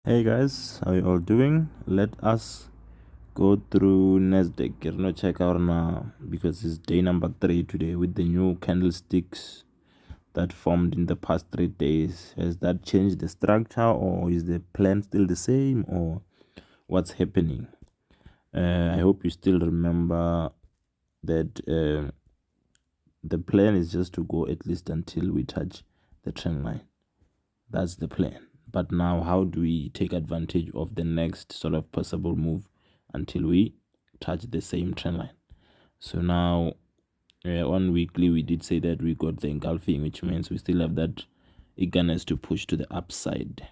Hey guys, how you all doing? Let us go through Nasdaq. We're gonna check out now because it's day number 3 today with the new candlesticks that formed in the past 3 days. Has that changed the structure, or is the plan still the same, or what's happening? I hope you still remember that the plan is just to go at least until we touch the trend line. That's the plan. But now, how do we take advantage of the next sort of possible move until we touch the same trend line? So now, on weekly, we did say that we got the engulfing, which means we still have that eagerness to push to the upside.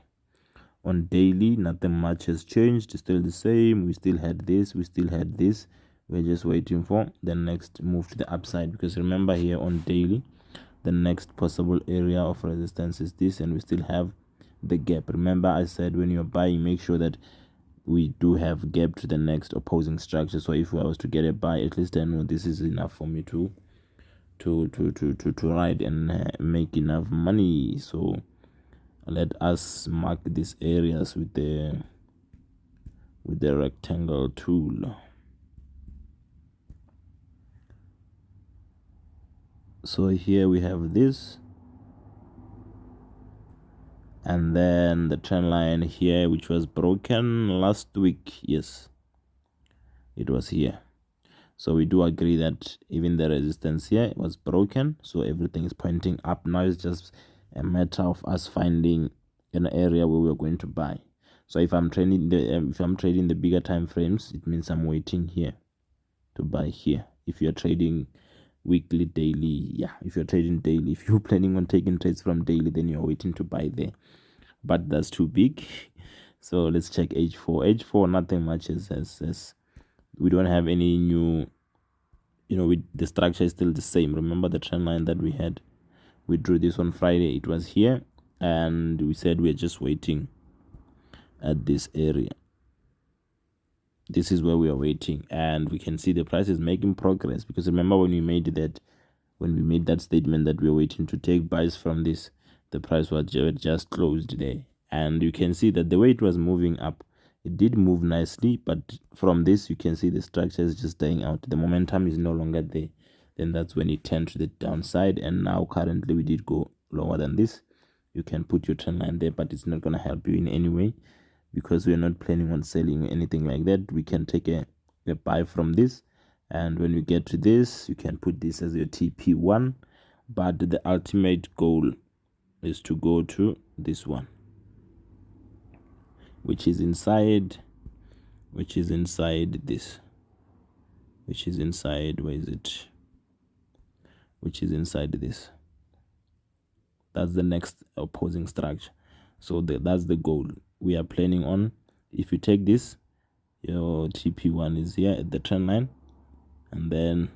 On daily, nothing much has changed. It's still the same. We still had this. We still had this. We're just waiting for the next move to the upside, because remember here on daily, the next possible area of resistance is this, and we still have the gap. Remember, I said when you're buying, make sure that we do have gap to the next opposing structure. So if I was to get a buy, at least I know this is enough for me to ride and make enough money. So let us mark these areas with the rectangle tool. So here we have this, and then the trend line here, which was broken last week. Yes, it was here. So we do agree that even the resistance here was broken, so everything is pointing up. Now it's just a matter of us finding an area where we're going to buy. So if I'm trading the bigger time frames, it means I'm waiting here to buy here. If you're trading weekly, daily, if you're trading daily, if you're planning on taking trades from daily, then you're waiting to buy there. But that's too big. So let's check H4. H4, nothing much as we don't have any new, the structure is still the same. Remember the trend line that we had? We drew this on Friday. It was here, and we said we're just waiting at this area. This is where we are waiting, and we can see the price is making progress, because remember when we made that statement that we were waiting to take buys from this, the price was just closed there, and you can see that the way it was moving up, it did move nicely, but from this you can see the structure is just dying out. The momentum is no longer there. Then that's when it turned to the downside, and now currently we did go lower than this. You can put your trend line there, but it's not going to help you in any way, because we're not planning on selling anything like that. We can take a buy from this, and when we get to this, you can put this as your TP1, but the ultimate goal is to go to this one, which is inside this, which is inside, where is it, which is inside this. That's the next opposing structure. So that's the goal we are planning on. If you take this, your TP1 is here at the trend line, and then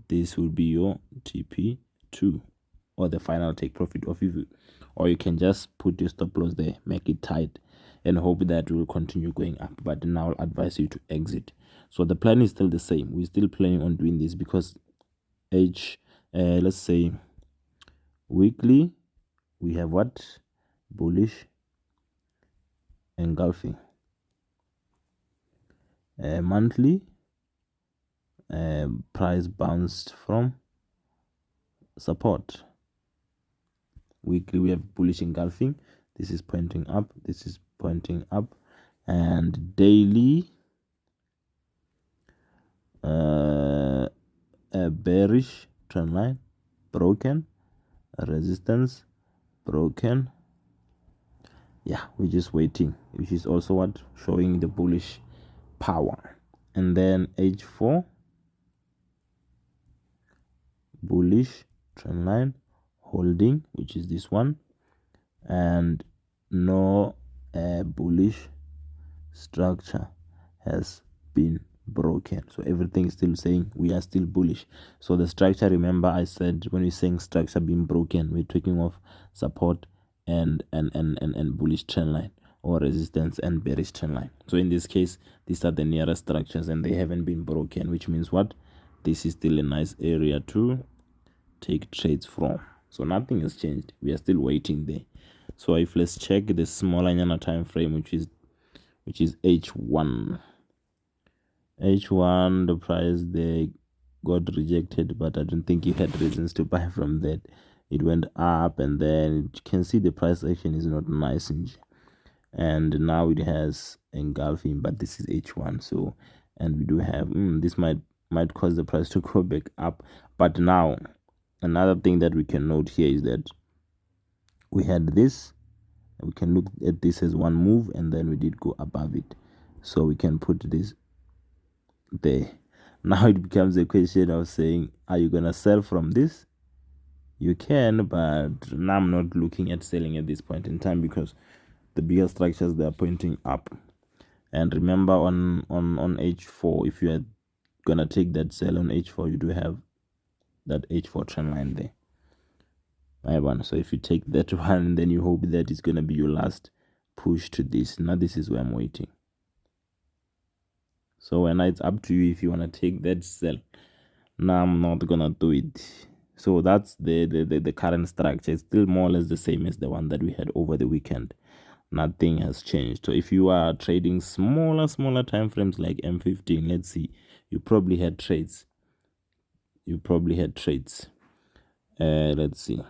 this will be your TP2, or the final take profit of you. Or you can just put your stop loss there, make it tight, and hope that it will continue going up. But now I'll advise you to exit. So the plan is still the same. We're still planning on doing this, because let's say weekly we have what? Bullish engulfing. Monthly, price bounced from support. Weekly we have bullish engulfing. This is pointing up, this is pointing up. And daily, a bearish trend line, broken, resistance, broken. We're just waiting, which is also what showing the bullish power. And then H4, bullish trend line, holding, which is this one, and no bullish structure has been broken. So everything is still saying we are still bullish. So the structure, remember I said when we're saying structure being broken, we're talking of support and bullish trend line, or resistance and bearish trend line. So in this case, these are the nearest structures, and they haven't been broken, which means what? This is still a nice area to take trades from. So nothing has changed. We are still waiting there. So if let's check the smaller nyana time frame, which is H1. H1, the price they got rejected, but I don't think you had reasons to buy from that. It went up, and then you can see the price action is not nice, and now it has engulfing, but this is H1. So, and we do have this might cause the price to go back up. But now another thing that we can note here is that we had this. We can look at this as one move, and then we did go above it, so we can put this there. Now it becomes a question of saying, are you gonna sell from this? You can, but now I'm not looking at selling at this point in time because the bigger structures, they are pointing up. And remember, on H4, if you are gonna take that sell on H4, you do have that H4 trend line there. So if you take that one, then you hope that it's gonna be your last push to this. Now this is where I'm waiting. So now it's up to you if you want to take that sell. Now I'm not gonna do it. So that's the current structure. It's still more or less the same as the one that we had over the weekend. Nothing has changed. So if you are trading smaller time frames like M15, let's see, you probably had trades. Let's see,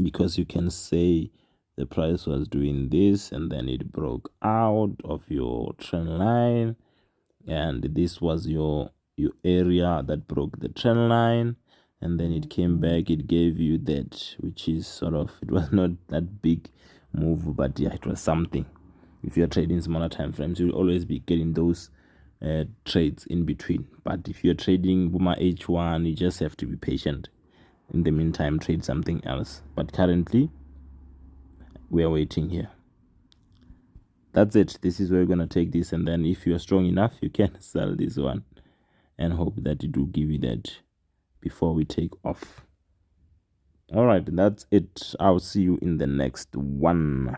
because you can say the price was doing this and then it broke out of your trend line, and this was your area that broke the trend line, and then it came back, it gave you that, which is sort of, it was not that big move, but yeah, it was something. If you're trading smaller time frames, you'll always be getting those trades in between. But if you're trading Buma H1, you just have to be patient. In the meantime, trade something else. But currently, we are waiting here. That's it. This is where we're going to take this, and then if you're strong enough, you can sell this one and hope that it will give you that before we take off. All right, that's it. I'll see you in the next one.